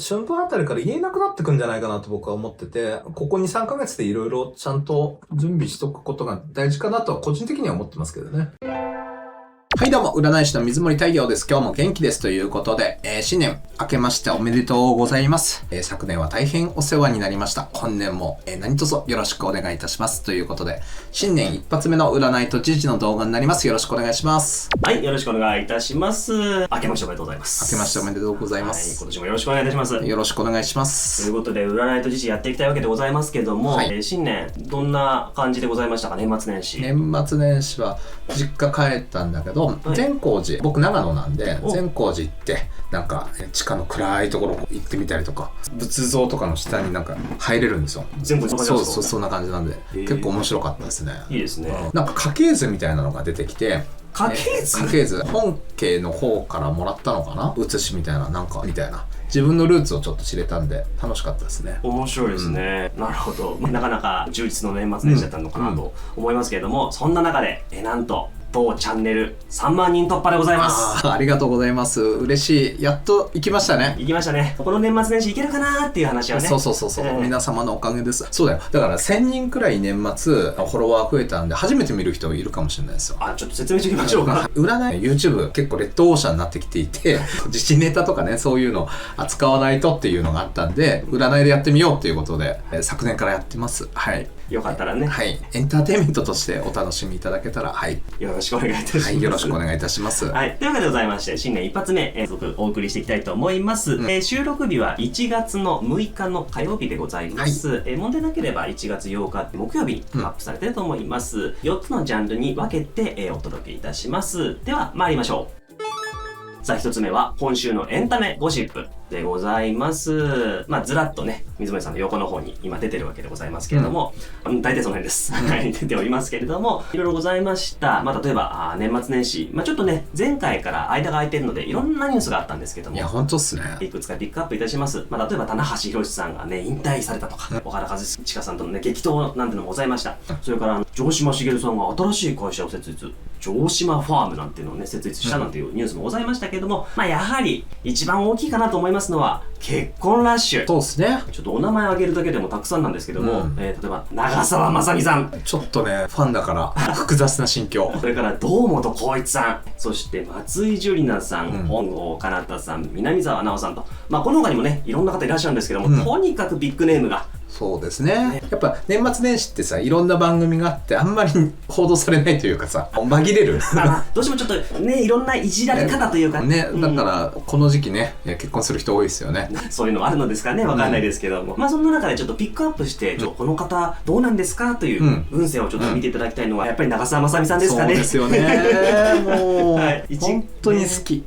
春分あたりから言えなくなってくんじゃないかなと僕は思ってて、ここ2、3ヶ月でいろいろちゃんと準備しとくことが大事かなとは個人的には思ってますけどね。はいどうも、占い師の水森太陽です。今日も元気ですということで、新年明けましておめでとうございます。昨年は大変お世話になりました。本年も、何卒よろしくお願いいたしますということで、新年一発目の占いと時事の動画になります。よろしくお願いします。はい、よろしくお願いいたします。明けましておめでとうございます。明けましておめでとうございます。はい、今年もよろしくお願いいたします。よろしくお願いします。ということで、占いと時事やっていきたいわけでございますけども、はい、新年、どんな感じでございましたか、年末年始。年末年始は、実家帰ったんだけど、はい、善光寺、僕長野なんで、善光寺行って、なんか、地下の暗いところ行ってみたりとか、仏像とかの下になんか入れるんですよ。全部そう、そんな感じなんで、結構面白かったですね。いいですね。なんか家系図みたいなのが出てきて、家系図？家系図。本家の方からもらったのかな？写しみたいな、なんか、みたいな。自分のルーツをちょっと知れたんで、楽しかったですね。面白いですね。なるほど。なかなか充実の年末年始だったのかなと思いますけれども、そんな中で、なんと、当チャンネル3万人突破でございます。ありがとうございます。嬉しい。やっと行きましたね。行きましたね。この年末年始行けるかなーっていう話はね。そう、皆様のおかげです。そうだよ。だから1000人くらい年末フォロワー増えたんで、初めて見る人いるかもしれないですよ。ちょっと説明しておきましょうか。占い YouTube 結構レッドオーシャンになってきていて、自信ネタとかね、そういうの扱わないとっていうのがあったんで、占いでやってみようっていうことで、昨年からやってます。はい。よかったらね。はい。エンターテインメントとしてお楽しみいただけたら、はい。よろしくお願いいたします。はい、よろしくお願いいたします。はい。というわけでございまして、新年一発目、早速お送りしていきたいと思います。収録日は1月の6日の火曜日でございます。はい、問題なければ1月8日木曜日にアップされていると思います。4つのジャンルに分けて、お届けいたします。では、参りましょう。さあ、一つ目は、今週のエンタメゴシップでございます。ずらっとね、水森さんの横の方に今出てるわけでございますけれども、大体その辺です。はい、出ておりますけれども、いろいろございました。例えば、年末年始、ちょっとね、前回から間が空いてるので、いろんなニュースがあったんですけども、いや、ほんとっすね。いくつかピックアップいたします。例えば、棚橋宏さんがね、引退されたとか、岡田和親さんとのね、激闘なんてのもございました。それから、城島茂さんが新しい会社を設立。城島ファームなんていうのをね、設立したなんていうニュースもございましたけれども、やはり一番大きいかなと思いますのは、結婚ラッシュ。そうですね。ちょっとお名前挙げるだけでもたくさんなんですけども、例えば、長澤まさみさん。ちょっとね、ファンだから複雑な心境。それから、堂本光一さん。そして、松井樹里奈さん、本郷奏多さん、南沢奈央さんと、この他にもね、いろんな方いらっしゃるんですけども、とにかくビッグネームが、そうですね。やっぱ年末年始ってさ、いろんな番組があってあんまり報道されないというかさ、紛れる。どうしてもちょっとね、いろんないじられ方というかね、だからこの時期ね、結婚する人多いですよね。そういうのあるのですかね、わかんないですけども。そんな中でちょっとピックアップして、この方どうなんですかという運勢をちょっと見ていただきたいのは、やっぱり長澤まさみさんですかね。そうですよね。もう、本当に好き。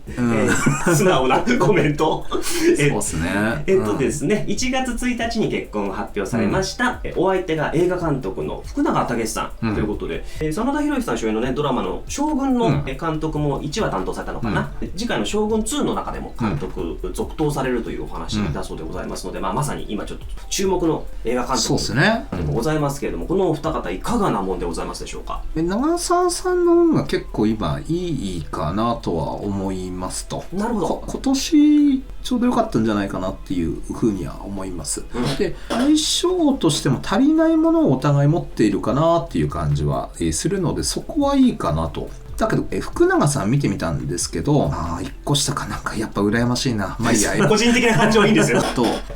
素直なコメント。そうですね。ですね、1月1日に結婚を発表されました。お相手が映画監督の福永武さんということで、真田広之さん主演のね、ドラマの将軍の監督も1話担当されたのかな。次回の将軍2の中でも監督続投されるというお話だそうでございますので、まさに今ちょっと注目の映画監督でもございますけれども、このお二方いかがなもんでございますでしょうか。長澤さんの運が結構今いいかなとは思いますと。なるほど。今年ちょうど良かったんじゃないかなっていうふうには思います。で、相性としても足りないものをお互い持っているかなっていう感じはするので、そこはいいかなと。だけど、福永さん見てみたんですけど、一個下かなんかやっぱ羨ましいな。いや、個人的な感情はいいんですよ。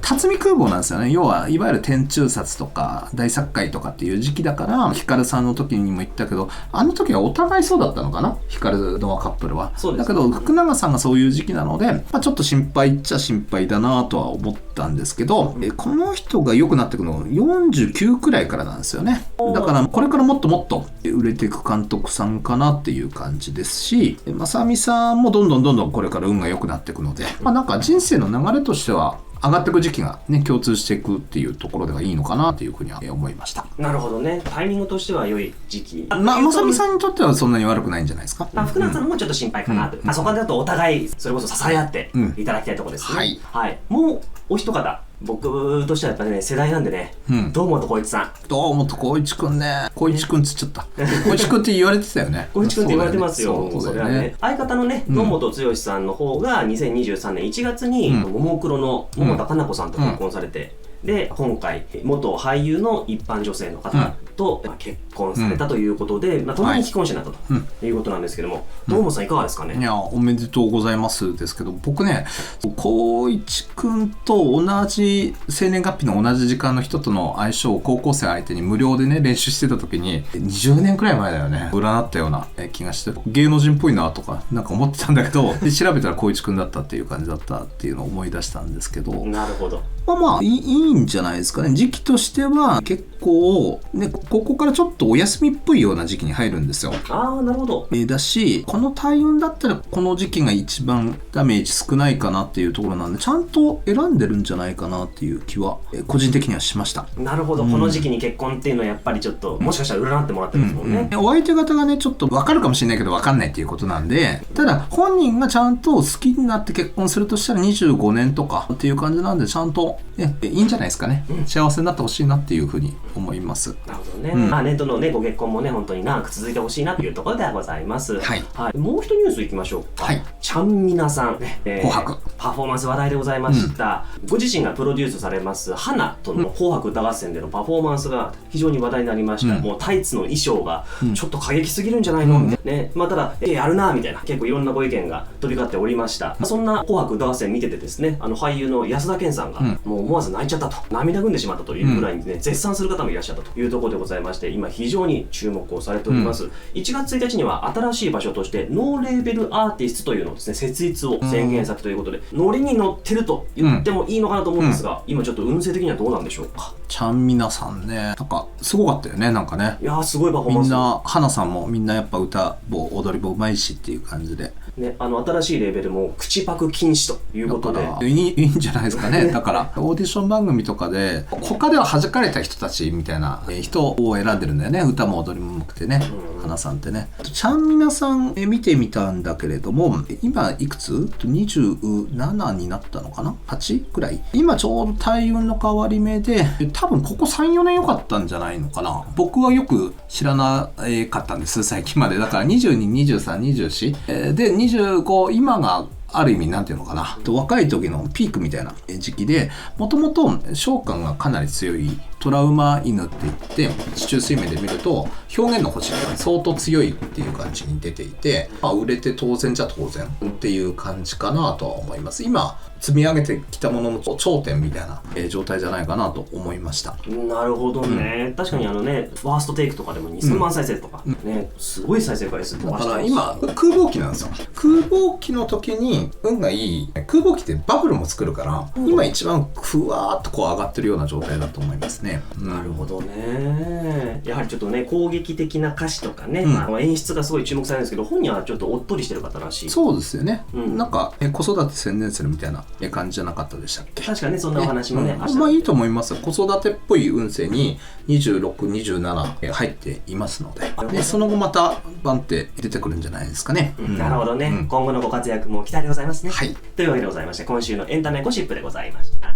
辰巳空母なんですよね。要は、いわゆる天中殺とか大殺界とかっていう時期だから、光さんの時にも言ったけど、あの時はお互いそうだったのかな、光ノアカップルは。そうです。だけど、福永さんがそういう時期なので、ちょっと心配っちゃ心配だなとは思ったんですけど、この人が良くなっていくの49くらいからなんですよね。だから、これからもっともっと売れていく監督さんかなっていう感じですし、まさみさんもどんどんこれから運が良くなっていくので、なんか人生の流れとしては上がっていく時期がね、共通していくっていうところではいいのかなというふうには思いました。なるほどね。タイミングとしては良い時期。まさみさんにとってはそんなに悪くないんじゃないですか。福永さんもちょっと心配かなと。そこだとお互いそれこそ支え合っていただきたいところですね。はい。もうお一方、僕としてはやっぱりね、世代なんでね、堂本光一さん。堂本光一くんね。光一くんつっちゃった。光一くんって言われてたよね。光一くんって言われてますよ。そうだよそれはね。相方のね、堂本剛さんの方が2023年1月に、ももクロの桃田かな子さんと結婚されて、で、今回、元俳優の一般女性の方と結婚されたということで、共に既婚者になったということなんですけども、堂本さんいかがですかね？いや、おめでとうございますですけど、僕ね、光一くんと同じ生年月日の同じ時間の人との相性を高校生相手に無料でね、練習してた時に、20年くらい前だよね、占ったような気がして、芸能人っぽいなとか、なんか思ってたんだけど、で調べたら光一くんだったっていう感じだったっていうのを思い出したんですけど、なるほど。まあいいんじゃないですかね。時期としては結構、ね、ここからちょっとお休みっぽいような時期に入るんですよ。ああ、なるほど。だし、この大運だったらこの時期が一番ダメージ少ないかなっていうところなんで、ちゃんと選んでるんじゃないかなっていう気は、個人的にはしました。なるほど。この時期に結婚っていうのはやっぱりちょっと、もしかしたら占ってもらってるんですもんね。お相手方がね、ちょっと分かるかもしれないけど分かんないっていうことなんで、ただ本人がちゃんと好きになって結婚するとしたら25年とかっていう感じなんで、ちゃんと、ね、いいんじゃないですかね。幸せになってほしいなっていうふうに思います。なるほどね。まあね、どのね、ご結婚もね、本当に長く続いてほしいなというところではございます。はい。もう一ニュースいきましょうか。はい。ちゃんみなさん、紅白。パフォーマンス話題でございました。ご自身がプロデュースされます、花との紅白歌合戦でのパフォーマンスが非常に話題になりました。もうタイツの衣装がちょっと過激すぎるんじゃないのみたいなね。まあただ、やるなみたいな、結構いろんなご意見が飛び交っておりました。そんな紅白歌合戦見ててですね、俳優の安田顕さんが、もう思わず泣いちゃったと、涙ぐんでしまったというぐらいにね、絶賛する方もいらっしゃったというところでございまして、今非常に注目をされております。1月1日には新しい場所としてノーレーベルアーティストというのをですね、設立を宣言先ということで、ノリに乗ってると言ってもいいのかなと思うんですが、今ちょっと運勢的にはどうなんでしょうか。ちゃんみなさんね、なんかすごかったよね、なんかね。いやー、すごいパフォーマンス。みんな、花さんもみんなやっぱ歌も踊りもうまいしっていう感じで。ね、新しいレーベルも口パク禁止ということで。いいんじゃないですかね。だから、オーディション番組とかで、他では弾かれた人たちみたいな人を選んでるんだよね。歌も踊りもうまくてね。花さんってね。ちゃんみなさん見てみたんだけれども、今いくつ ?27 になったのかな ?8 くらい。今ちょうど大運の変わり目で、多分ここ3、4年良かったんじゃないのかな。僕はよく知らなかったんです、最近まで。だから22、23、24。で、25、今が、ある意味なんていうのかな、若い時のピークみたいな時期で、もともと召喚がかなり強いトラウマ犬って言って、地中水面で見ると表現の星が相当強いっていう感じに出ていて、売れて当然じゃ当然っていう感じかなとは思います。今積み上げてきたものの頂点みたいな状態じゃないかなと思いました。なるほどね。確かにファーストテイクとかでも2000万再生とかね、すごい再生回数飛ばしてます。だから今空母機なんですよ。空母機の時に運がいい、空母機ってバブルも作るから、今一番ふわーっとこう上がってるような状態だと思いますね。なるほどね。やはりちょっとね、攻撃的な歌詞とかね、演出がすごい注目されるんですけど、本人はちょっとおっとりしてる方らしい。そうですよね。なんか子育て専念するみたいな感じじゃなかったでしたっけ。確かにそんなお話もね、まあいいと思います。子育てっぽい運勢に26、27入っていますので、その後またバンって出てくるんじゃないですかね。なるほどね。今後のご活躍も期待でございますね。はい。というわけでございまして、今週のエンタメゴシップでございました。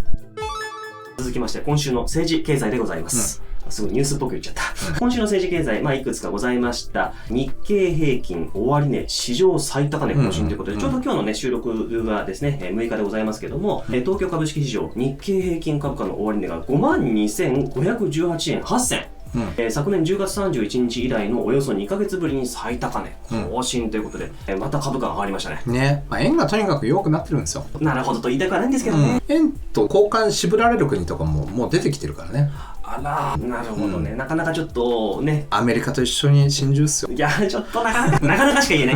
続きまして今週の政治経済でございます。すごいニュースっぽく言っちゃった。今週の政治経済、いくつかございました。日経平均終値史上最高値更新ということで、ちょうど今日のね、収録がですね、6日でございますけども、東京株式市場日経平均株価の終値が 52,518 円8銭。昨年10月31日以来のおよそ2ヶ月ぶりに最高値更新ということで、また株価が上がりましたね。ね、円がとにかく弱くなってるんですよ。なるほどと言いたくはないんですけどね。円と交換絞られる国とかももう出てきてるからね。あら、なるほどね。なかなかちょっとね。アメリカと一緒に心中っすよ。いや、ちょっとなかなかしか言えな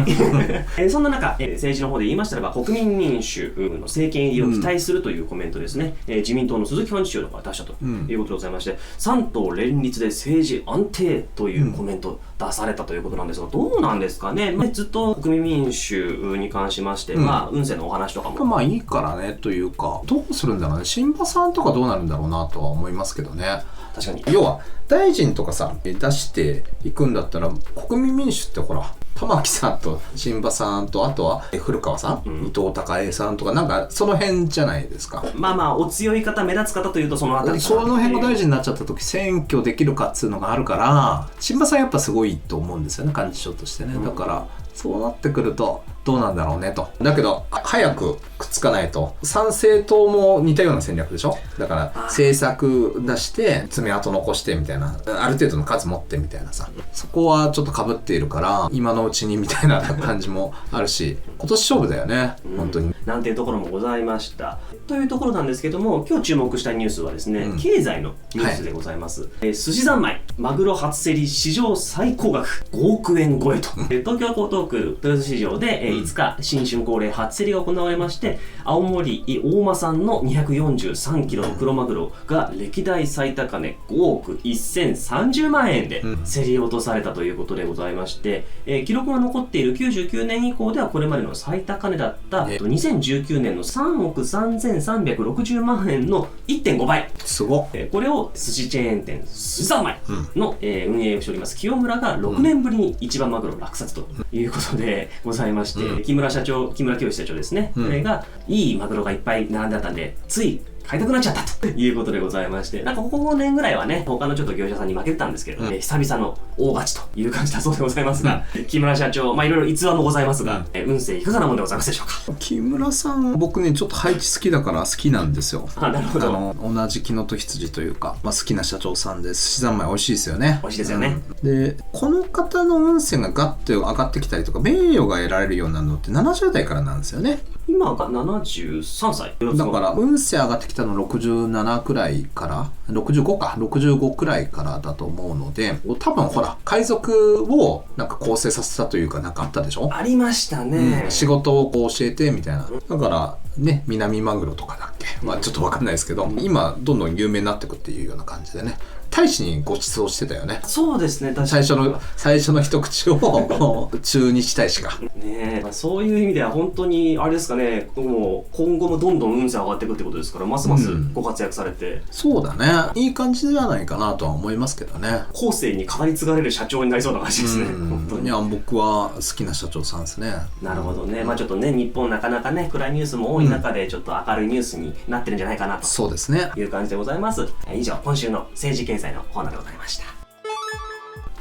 い。そんな中、政治の方で言いましたらば、国民民主の政権入りを期待するというコメントですね。自民党の鈴木幹事長が出したということでございまして、3党連立で政治安定というコメントを出されたということなんですが、どうなんですかね。ずっと国民民主に関しましては、運勢のお話とかも。まあいいからねというか、どうするんだろうね。新馬さんとかどうなるんだろうなとは思いますけどね。確かに。要は大臣とかさ出していくんだったら、国民民主ってほら玉木さんと新馬さんと、あとは古川さん、伊藤孝恵さんとか、なんかその辺じゃないですか。まあまあお強い方目立つ方というとそのあたりかな。その辺が大臣になっちゃった時選挙できるかっつうのがあるから、新馬さんやっぱすごいと思うんですよね、幹事長としてね。だからそうなってくるとどうなんだろうねと。だけど早くくっつかないと。参政党も似たような戦略でしょ。だから政策出して爪痕残してみたいな、ある程度の数持ってみたいなさ、そこはちょっと被っているから今のうちにみたいな感じもあるし、今年勝負だよね、本当に。なんていうところもございました。というところなんですけども、今日注目したニュースはですね、経済のニュースでございます。寿司三昧、マグロ初競り史上最高額5億円超えと。東京江東区豊洲市場で5日、新春恒例初競りが行われまして、青森大間産の243キロの黒マグロが歴代最高値5億1030万円で競り落とされたということでございまして、記録が残っている99年以降ではこれまでの最高値だった2019年の3億3360万円の 1.5 倍。すごっ。これを寿司チェーン店寿司三昧の運営をしております清村が6年ぶりに一番マグロ落札ということでございまして、木村清社長ですね、これがいいマグロがいっぱい並んであったんでつい買いたくなっちゃったということでございまして、なんかここ5年ぐらいはね他のちょっと業者さんに負けてたんですけど、久々の大勝ちという感じだそうでございますが、木村社長、まあいろいろ逸話もございますが、運勢いかがなものでございますでしょうか。木村さん、僕ねちょっと配置好きだから好きなんですよ。なるほど。同じ木のと羊というか、まあ、好きな社長さんで寿司三昧美味しいですよね。美味しいですよね。でこの方の運勢がガッて上がってきたりとか名誉が得られるようになるのって70代からなんですよね。今が73歳だから運勢上がってきたの67くらいから65くらいからだと思うので、多分ほら海賊をなんか構成させたというかなんかあったでしょ。ありましたね、仕事をこう教えてみたいな。だからね、南マグロとかだっけ、まあちょっと分かんないですけど、今どんどん有名になってくっていうような感じでね、大使にご馳走してたよね。そうですね、確か最に初の一口を駐日大使がね、まあ、そういう意味では本当にあれですかね、もう今後もどんどん運勢上がっていくってことですから、ますますご活躍されて、そうだね、いい感じではないかなとは思いますけどね。後世に語り継がれる社長になりそうな感じですね。本当に。いや僕は好きな社長さんですね。なるほどね。まあちょっとね、日本なかなかね暗いニュースも多い中でちょっと明るいニュースになってるんじゃないかなと、そうですね、いう感じでございます。以上今週の政治経済のコーナーでございました。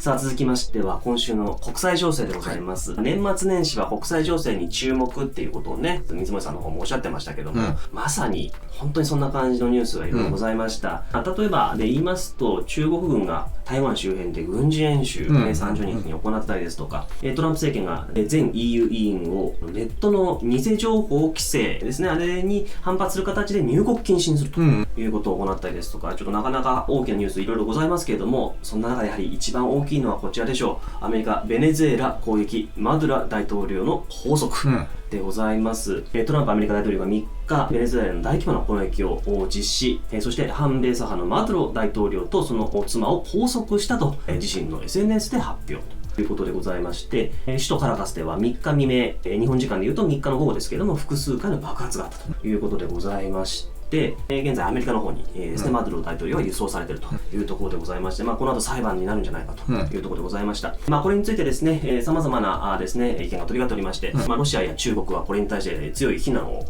さあ続きましては今週の国際情勢でございます、年末年始は国際情勢に注目っていうことをね水森さんの方もおっしゃってましたけども、まさに本当にそんな感じのニュースがいろいろございました、例えばで言いますと中国軍が台湾周辺で軍事演習、30日に行ったりですとか、トランプ政権が全 EU 委員をネットの偽情報規制ですね、あれに反発する形で入国禁止にするということを行ったりですとか、ちょっとなかなか大きなニュースいろいろございますけれども、そんな中でやはり一番大きいのはこちらでしょう。アメリカベネズエラ攻撃、マドゥラ大統領の拘束でございます、トランプアメリカ大統領が3日ベネズエラの大規模な攻撃を実施、そして反米左派のマドゥロ大統領とその妻を拘束したと、自身の SNS で発表ということでございまして、首都カラカスでは3日未明、日本時間でいうと3日の午後ですけれども複数回の爆発があったということでございまして、現在アメリカの方にですね、マドゥロ大統領は輸送されているというところでございまして、この後裁判になるんじゃないかというところでございました。これについてですね、様々なですね意見が取り交っておりまして、ロシアや中国はこれに対して強い非難を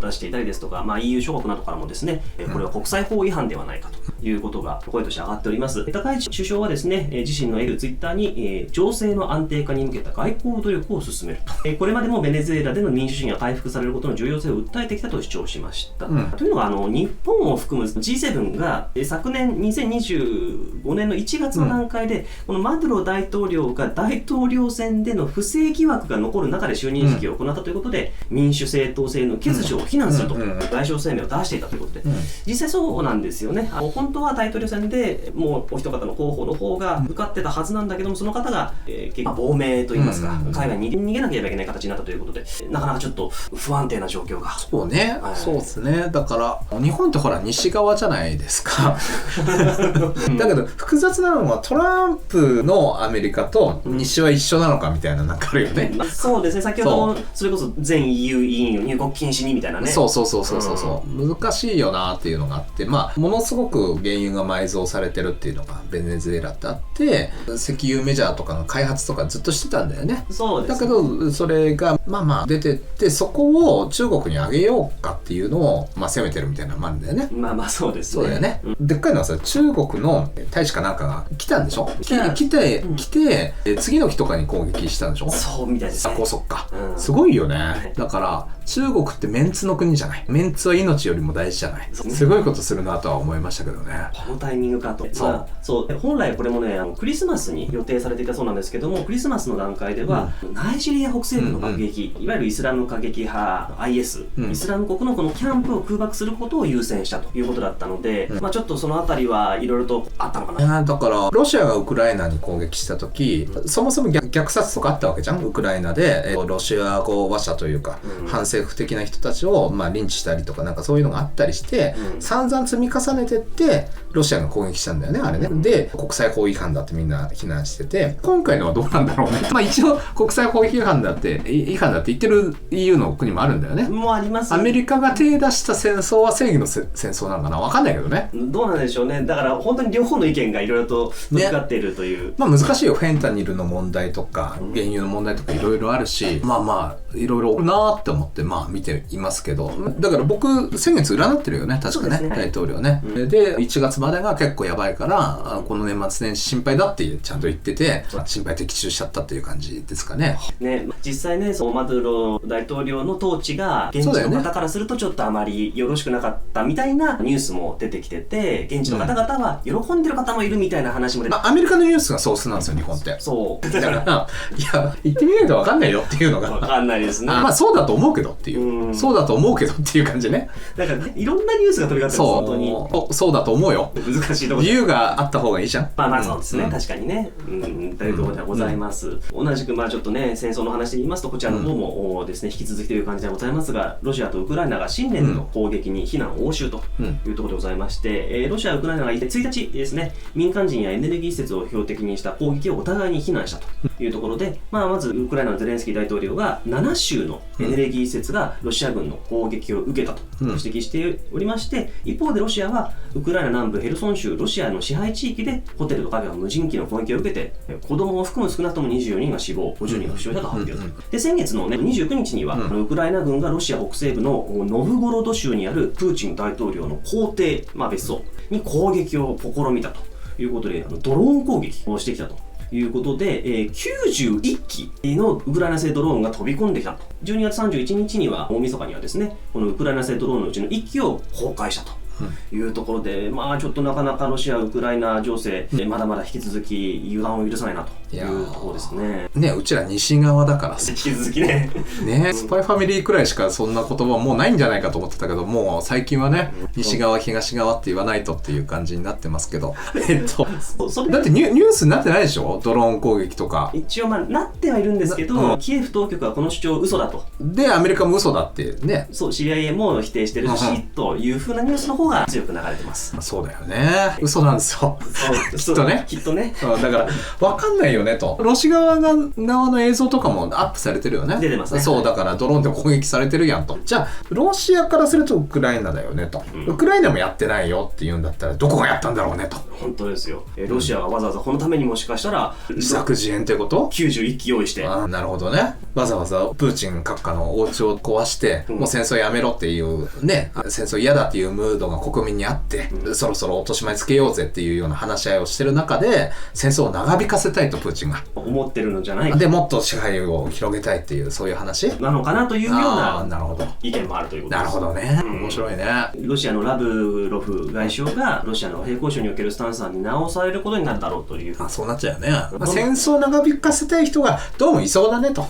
出していたりですとか、EU 諸国などからもですね、これは国際法違反ではないかということが声として上がっております。高市首相はですね、自身のツイッターに情勢の安定化に向けた外交努力を進めると、これまでもベネズエラでの民主主義が回復されることの重要性を訴えてきたと主張しました。というのが日本を含む G7 が昨年2025年の1月の段階で、このマドゥロ大統領が大統領選での不正疑惑が残る中で就任式を行ったということで、民主正当性の欠如を非難すると外相声明を出していたということで、実際そうなんですよね。本当は大統領選でもうお一方の候補の方が受かってたはずなんだけども、その方が、亡命といいますか、海外に逃げなければいけない形になったということで、なかなかちょっと不安定な状況が。そうね、そうですね。だから日本ってほら西側じゃないですかだけど複雑なのはトランプのアメリカと西は一緒なのかみたいななんかあるよね。そうですね、先ほどそれこそ全 EU 委員を入国禁止にみたいなね。そう難しいよなっていうのがあって、ものすごく原油が埋蔵されてるっていうのがベネズエラってあって、石油メジャーとかの開発とかずっとしてたんだよね。そうです。だけどそれが出てって、そこを中国にあげようかっていうのを攻めてるみたいなのもあるんだよね。そうですね。そうだよね。でっかいのはさ、中国の大使かなんかが来たんでしょ。来て、次の日とかに攻撃したんでしょ。そうみたいですね。そっか、すごいよね。だから中国ってメンツの国じゃない。メンツは命よりも大事じゃない。すごいことするなとは思いましたけどね。このタイミングかと。そう本来これもね、クリスマスに予定されていたそうなんですけども、クリスマスの段階では、ナイジェリア北西部の爆撃、いわゆるイスラム過激派 IS、イスラム国のこのキャンプを空爆することを優先したということだったので、ちょっとそのあたりはいろいろとあったのかな。だからロシアがウクライナに攻撃した時、そもそも虐殺とかあったわけじゃん。ウクライナで、ロシア語話者というか、反政府的な人たちをリンチしたりとか、なんかそういうのがあったりして、散々積み重ねてってロシアが攻撃したんだよね、あれね。で、国際法違反だってみんな非難してて、今回のはどうなんだろうね。一応国際法違反だって言ってる EU の国もあるんだよね。もうあります。アメリカが手出した戦争は正義の戦争なのかな、わかんないけどね。どうなんでしょうね。だから本当に両方の意見がいろいろとぶつかっているという、難しいよ。フェンタニルの問題とか原油の問題とかいろいろあるし、いろいろあるなーって思って見ていますけど、だから僕先月占ってるよね、確かね、大統領ね。で1月までが結構やばいから、この年末年始心配だってちゃんと言ってて、心配的中しちゃったっていう感じですかね。実際ね、マドゥロ大統領の統治が現地の方からするとちょっとあまりよろしくなかったみたいなニュースも出てきてて、現地の方々は喜んでる方もいるみたいな話も出て、アメリカのニュースがソースなんですよ、日本って。そうだから言ってみないと分かんないよっていうのが分かんないですね。そうだと思うけどっていう、そうだと思うけどっていう感じね。だからいろんなニュースが飛び交ってるんです。本当にそうだと思うよ。難しいところ。自由があった方がいいじゃん。そうですね、確かにね。というところではございます。同じくちょっとね、戦争の話で言いますと、こちらの方もですね、引き続きという感じでございますが、ロシアとウクライナが新年の攻撃に非難応酬というところでございまして、ロシア、ウクライナが1日ですね、民間人やエネルギー施設を標的にした攻撃をお互いに非難したというところで、まずウクライナのゼレンスキー大統領が7州のエネルギー施設がロシア軍の攻撃を受けたと指摘しておりまして、一方でロシアはウクライナ南部ヘルソン州ロシアの支配地域でホテルとカフェが無人機の攻撃を受けて、子供を含む少なくとも24人が死亡、50人が負傷したと発表で、先月の、29日には、ウクライナ軍がロシア北西部のノブゴロド州にあるプーチン大統領の公邸、別荘に攻撃を試みたということで、ドローン攻撃をしてきたということで、91機のウクライナ製ドローンが飛び込んできたと。12月31日には大晦日にはですね、このウクライナ製ドローンのうちの1機を公開したというところで、ちょっとなかなかロシア・ウクライナ情勢、まだまだ引き続き油断を許さないなというところですね。うちら西側だからさ、引き続きねスパイファミリーくらいしかそんな言葉もうないんじゃないかと思ってたけど、もう最近はね、西側東側って言わないとっていう感じになってますけどだってニュースになってないでしょ、ドローン攻撃とか。一応なってはいるんですけど、キエフ当局はこの主張嘘だと。でアメリカも嘘だってね。そう、CIA も否定してるし、というふうなニュースの方が強く流れてます。そうだよね、嘘なんですよきっとねだから分かんないよねと。ロシア側の映像とかもアップされてるよね。出てますね。そうだから、ドローンで攻撃されてるやんと。じゃあロシアからするとウクライナだよねと、ウクライナもやってないよって言うんだったら、どこがやったんだろうねと。本当ですよ。ロシアがわざわざこのためにもしかしたら自作自演ってこと。91機用意して。なるほどね。わざわざプーチン閣下のお家を壊して、もう戦争やめろっていうね、戦争嫌だっていうムードが国民にあって、そろそろ落とし前つけようぜっていうような話し合いをしてる中で、戦争を長引かせたいとプーチンが思ってるのじゃないか。でもっと支配を広げたいっていう、そういう話なのかなというような意見もあるということです。なるほどね、面白いね。ロシアのラブロフ外相がロシアの平行線におけるスタンスに直されることになるだろうという。そうなっちゃうよね。戦争を長引かせたい人がどうもいそうだねと。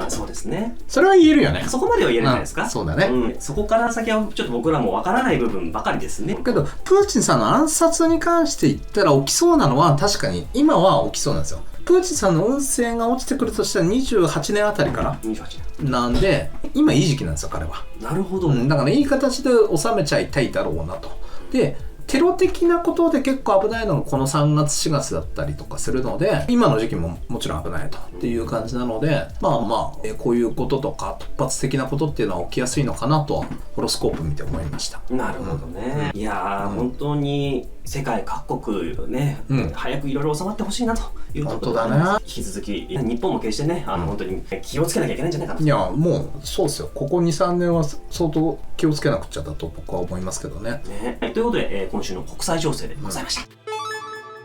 そうですね。それは言えるよね。そこまでは言えるんじゃないですか。そうだね、そこから先はちょっと僕らもわからない部分ばかりですね。けどプーチンさんの暗殺に関して言ったら起きそうなのは確かに今は起きそうなんですよ。プーチンさんの運勢が落ちてくるとしたら28年あたりから28年なんで、今いい時期なんですよ彼は。なるほど、だからいい形で収めちゃいたいだろうなと。でテロ的なことで結構危ないのがこの3月4月だったりとかするので、今の時期ももちろん危ないとっていう感じなので、こういうこととか突発的なことっていうのは起きやすいのかなとホロスコープ見て思いました。なるほどね、いやー、本当に世界各国ね、うん、早くいろいろ収まってほしいなというところで、本当だね。引き続き日本も決してね、本当に気をつけなきゃいけないんじゃないかなと。いや、もうそうですよ。ここ2、3年は相当気をつけなくちゃだと僕は思いますけどね。はい、ということで、今週の国際情勢でございました。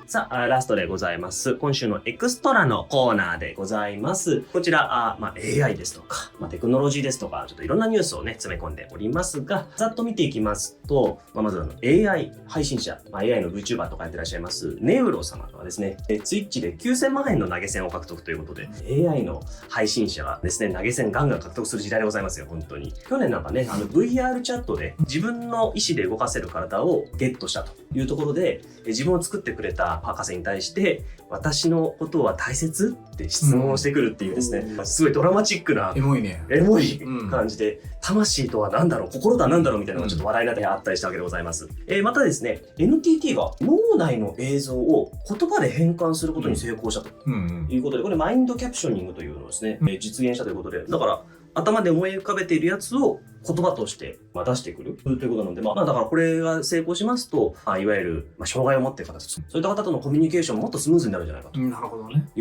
さあ、ラストでございます。今週のエクストラのコーナーでございます。こちら、AI ですとか、テクノロジーですとか、ちょっといろんなニュースをね、詰め込んでおりますが、ざっと見ていきますと、まずAI 配信者、AI の VTuber とかやってらっしゃいます、ネウロ様はですね、ツイッチで9000万円の投げ銭を獲得ということで、AI の配信者はですね、投げ銭ガンガン獲得する時代でございますよ、本当に。去年なんかね、VR チャットで自分の意思で動かせる体をゲットしたというところで、自分を作ってくれた博士に対して、私のことは大切って質問をしてくるっていうですね、すごいドラマチックな、エモいね。エモい感じで、魂とは何だろう、心とは何だろうみたいなのがちょっと笑いながらあったりしたわけでございます。またですね、NTT が脳内の映像を言葉で変換することに成功したということで、これマインドキャプショニングというのをですね、実現したということで、だから頭で思い浮かべているやつを言葉として出してくるということなので、だからこれが成功しますと、いわゆる障害を持っている方、そういった方とのコミュニケーションももっとスムーズになるんじゃないかとい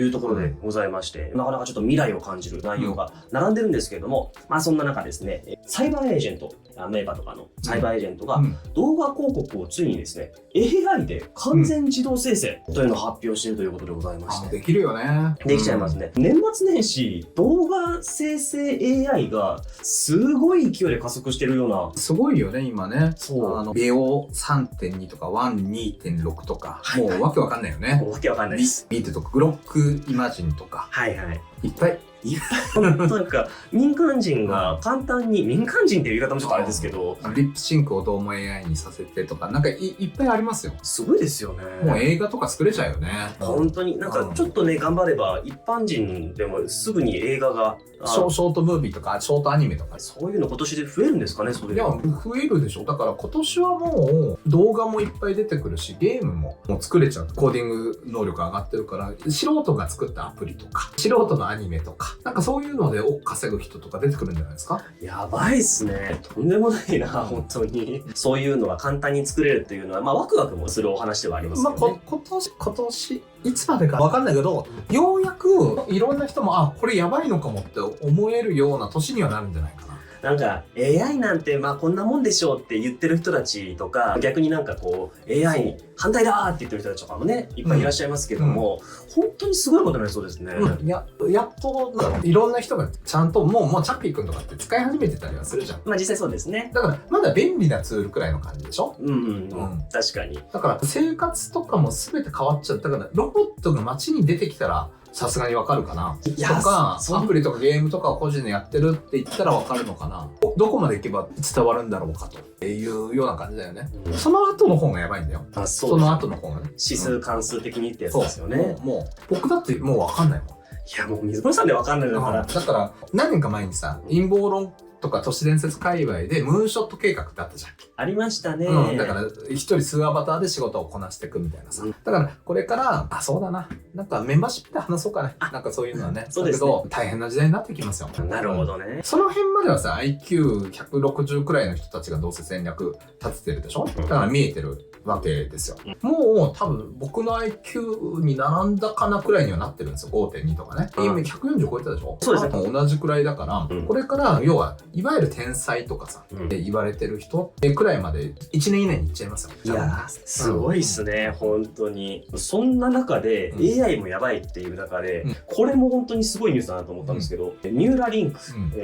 うところでございまして、なかなかちょっと未来を感じる内容が並んでるんですけれども、そんな中ですね、サイバーエージェント、アメーバとかのサイバーエージェントが動画広告をついにですね、AI で完全自動生成というのを発表しているということでございまして。できるよね。できちゃいますね。年末年始、動画生成 AI がすごい勢いで加速してるような。すごいよね、今ね。そう。ベオ 3.2 とか 1.2.6 とか、もうわけわかんないよね。わけわかんないです。ビートとか、グロックイマジンとか。はいはい。いっぱい。なんか民間人が簡単に、民間人っていう言い方もちょっとあれですけど、リップシンクをどうも AI にさせてとか、なんかいっぱいありますよ。すごいですよね。もう映画とか作れちゃうよね。本当になんかちょっとね、頑張れば一般人でもすぐに映画がショートムービーとかショートアニメとか、そういうの今年で増えるんですかね。それいや増えるでしょ。だから今年はもう動画もいっぱい出てくるし、ゲームも作れちゃう。コーディング能力上がってるから、素人が作ったアプリとか素人のアニメとか、なんかそういうので稼ぐ人とか出てくるんじゃないですか。やばいっすね。とんでもないな、本当に。そういうのが簡単に作れるっていうのは、ワクワクもするお話ではありますよね。今年いつまでかわかんないけど、ようやくいろんな人もこれやばいのかもって思えるような年にはなるんじゃないかな。なんか AI なんてこんなもんでしょうって言ってる人たちとか、逆になんかAI に反対だーって言ってる人たちとかもね、いっぱいいらっしゃいますけども、本当にすごいことになりそうですね。やっといろんな人がちゃんともうチャッピーくんとかって使い始めてたりはするじゃん。実際そうですね。だからまだ便利なツールくらいの感じでしょ。確かに。だから生活とかも全て変わっちゃったから、ロボットが街に出てきたらさすがにわかるかな。とかアプリとかゲームとかを個人でやってるって言ったらわかるのかな。どこまで行けば伝わるんだろうかというような感じだよね。その後の方がやばいんだよ。その後の方がね。指数関数的にってやつですよね。もう僕だってもうわかんないもん。いやもう水森さんでわかんないんだから。だから何年か前にさ、陰謀論とか都市伝説界隈でムーンショット計画ってあったじゃん。ありましたね。だから一人数アバターで仕事をこなしていくみたいなさ。だからこれからそうだな。なんかメンバーシップで話そうかね。なんかそういうのはね。そうですね。だけど大変な時代になってきますよ。なるほどね。その辺まではさ、IQ160 くらいの人たちがどうせ戦略立ててるでしょ。だから見えてるわけですよ。もう多分僕の IQ に並んだかなくらいにはなってるんですよ。5.2 とかね。今140超えたでしょ。そうですね。同じくらいだから、これから要はいわゆる天才とかさ、言われてる人くらいまで1年以内にいっちゃいますよ。いやすごいっすね、本当に。そんな中で AI もやばいっていう中で、これも本当にすごいニュースだなと思ったんですけど、ニューラリンク、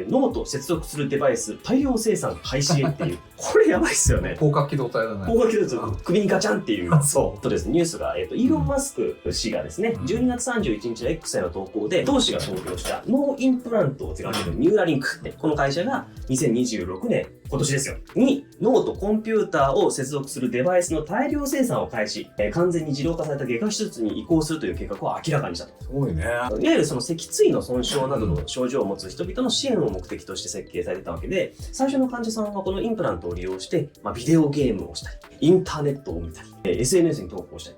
脳と接続するデバイス大量生産開始へっていう、これやばいっすよね。広角機動隊だね。広角機動隊、首にガチャンっていう。そうですね、ニュースが、イーロン・マスク氏がですね、12月31日の X への投稿で、同氏が創業した脳インプラントを手掛けるニューラリンク。この会社が2026年、今年ですよ、に脳とコンピューターを接続するデバイスの大量生産を開始、完全に自動化された外科手術に移行するという計画を明らかにしたと。すごいね。いわゆるその脊椎の損傷などの症状を持つ人々の支援を目的として設計されていたわけで、最初の患者さんはこのインプラントを利用して、ビデオゲームをしたり、インターネットを見たり、SNS に投稿したり、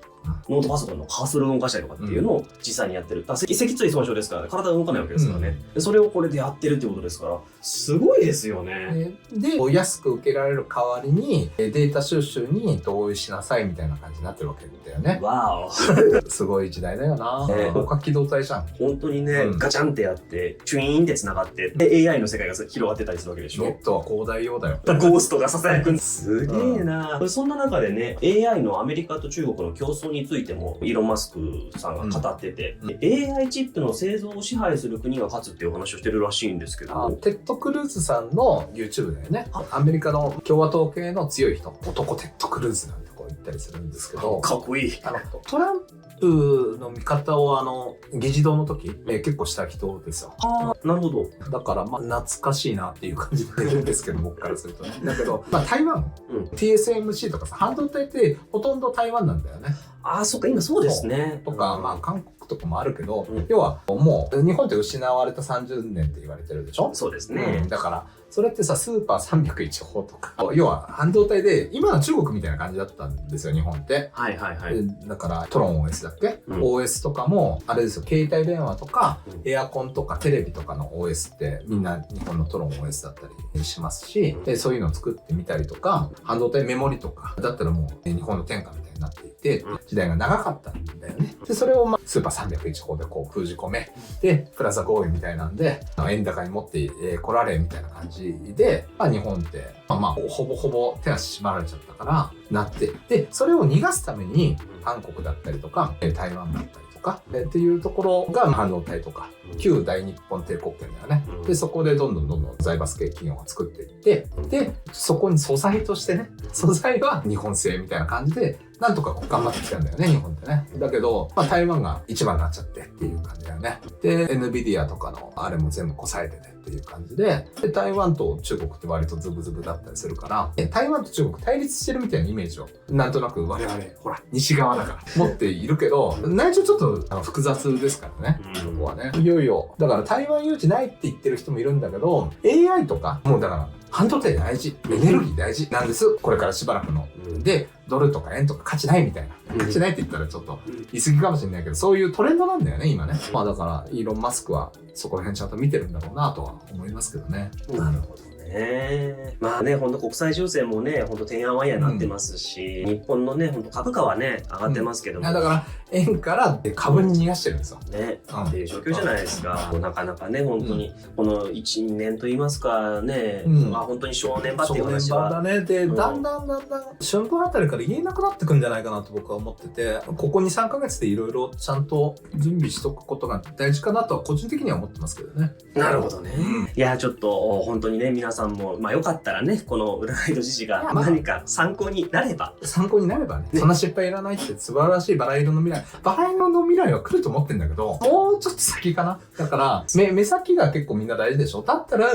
ノートパソコンのカーソルを動かしたりとかっていうのを実際にやってる。脊椎損傷ですから、ね、体が動かないわけですからね。それをこれでやってるっていうことですから、すごいですよね。で、安く受けられる代わりに、データ収集に同意しなさいみたいな感じになってるわけだよね。わお。すごい時代だよな。ね広角機動隊じゃん。本当にね、ガチャンってやって、チュイーンって繋がって、で AI の世界が広がってたりするわけでしょ。ネットは広大用だよ。ゴーストが囁くんすげえな、そんな中でね、AI のアメリカと中国の競争についても、イーロン・マスクさんが語ってて、AI チップの製造を支配する国が勝つっていう話をしてるらしいんですけど。テッド・クルーズさんの YouTube だよね。アメリカの共和党系の強い人、男テッド・クルーズなんてこう言ったりするんですけど、かっこいい。トランプの見方を議事堂の時、結構した人ですよ。ああ、なるほど。だから懐かしいなっていう感じで出るんですけど、僕からするとね。だけど、台湾、TSMC とかさ、半導体ってほとんど台湾なんだよね。ああ、そっか、今そうですね。とか、韓国とかもあるけど、要はもう日本って失われた30年って言われてるでしょ。そうですね。だからそれってさ、スーパー301法とか、要は半導体で今の中国みたいな感じだったんですよ、日本って。はいはいはい。だからトロン OS だっけ、OS とかもあれですよ、携帯電話とか、エアコンとかテレビとかの OS ってみんな日本のトロン OS だったりしますし、そういうのを作ってみたりとか、半導体メモリとかだったらもう日本の天下みたいになっていて、時代が長かったんだよね。でそれをスーパー301法でこう封じ込め、でプラザ合意みたいなんで円高に持って来られみたいな感じで、日本ってほぼほぼ手足縛られちゃったからなって、でそれを逃がすために韓国だったりとか台湾だったりとかっていうところが半導体とか旧大日本帝国圏だよね。でそこでどんどん財閥系企業が作っていって、でそこに素材としてね、素材は日本製みたいな感じでなんとか頑張ってきたんだよね、日本ってね。だけど、台湾が一番になっちゃってっていう感じだよね。で NVIDIA とかのあれも全部こさえてねっていう感じで、台湾と中国って割とズブズブだったりするから、台湾と中国対立してるみたいなイメージをなんとなく我々ほら西側だから持っているけど、内情ちょっと複雑ですからね、そこはね。いよいよだから台湾有事ないって言ってる人もいるんだけど、 AI とかもうだから半導体大事、エネルギー大事なんです、これからしばらくの。でドルとか円とか価値ないみたいな、価値ないって言ったらちょっと言い過ぎかもしれないけど、そういうトレンドなんだよね今ね。だからイーロン・マスクはそこら辺ちゃんと見てるんだろうなとは思いますけどね。なるほどね。本当国際情勢もね、本当てんやわんやになってますし、日本のね、本当株価はね、上がってますけども。だから円から株に逃がしてるんですよ。ね、っていう状況じゃないですか。なかなかね、本当に、この1、2年と言いますかね、本当に正念場っていう話は。正念場だね。で、だんだん春分あたりから言えなくなってくんじゃないかなと僕は思ってて、ここ2、3ヶ月でいろいろちゃんと準備しとくことが大事かなとは個人的には思ってますけどね。なるほどね。いや、ちょっと本当にね、皆さんも、よかったらね、この占いと時事が何か参考になれば。参考になればね。そんな失敗いらないって素晴らしいバラ色の未来。バラ色の未来は来ると思ってんだけど、もうちょっと先かな。だから、目先が結構みんな大事でしょ。だったら、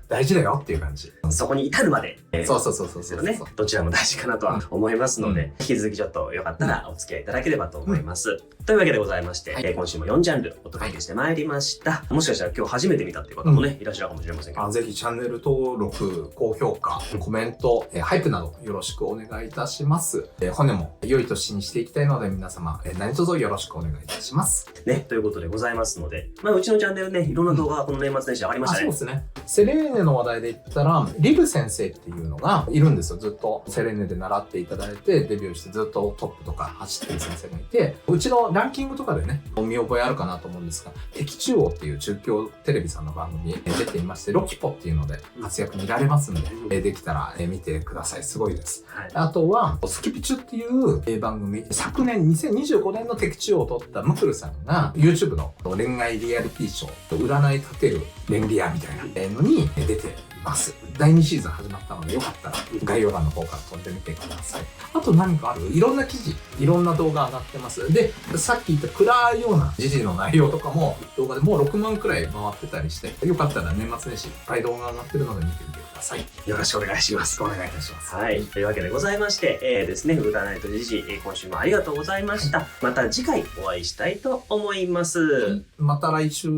大事だよっていう感じ。そこに至るまで。そうですよね。どちらも大事かなとは思いますので、引き続きちょっとよかったらお付き合いいただければと思います。というわけでございまして、今週も4ジャンルお届けしてまいりました。もしかしたら今日初めて見たっていう方もね、いらっしゃるかもしれませんけど。ぜひチャンネル登録、高評価、コメント、ハイプなどよろしくお願いいたします。本年も良い年にしていきたいので皆様、何卒よろしくお願いいたします。ね、ということでございますので、うちのチャンネルね、いろんな動画がこの年末年始上がりましたね。そうですね。セレーネの話題で言ったら、リブ先生っていうのがいるんですよ。ずっとセレーネで習っていただいて、デビューしてずっとトップとか走ってる先生がいて、うちのランキングとかでね、見覚えあるかなと思うんですが、敵中央っていう中京テレビさんの番組に出ていまして、ロキポっていうので活躍見られますんで、できたら見てください。すごいです。あとは、スキピチュっていう番組、昨年2025年の敵中央を取ったムクルさんが YouTube の恋愛リアリティショー、占い立てる恋リアみたいなのに出てます。第2シーズン始まったので、よかったら概要欄の方から飛んでみてください。あと何かある？いろんな記事、いろんな動画上がってます。で、さっき言った暗いような時事の内容とかも動画でもう6万くらい回ってたりして、よかったら年末年始いっぱい動画上がってるので見てみてください。よろしくお願いします。お願いいたします。はい。というわけでございまして、ですね、占いと時事、今週もありがとうございました。また次回お会いしたいと思います。また来週。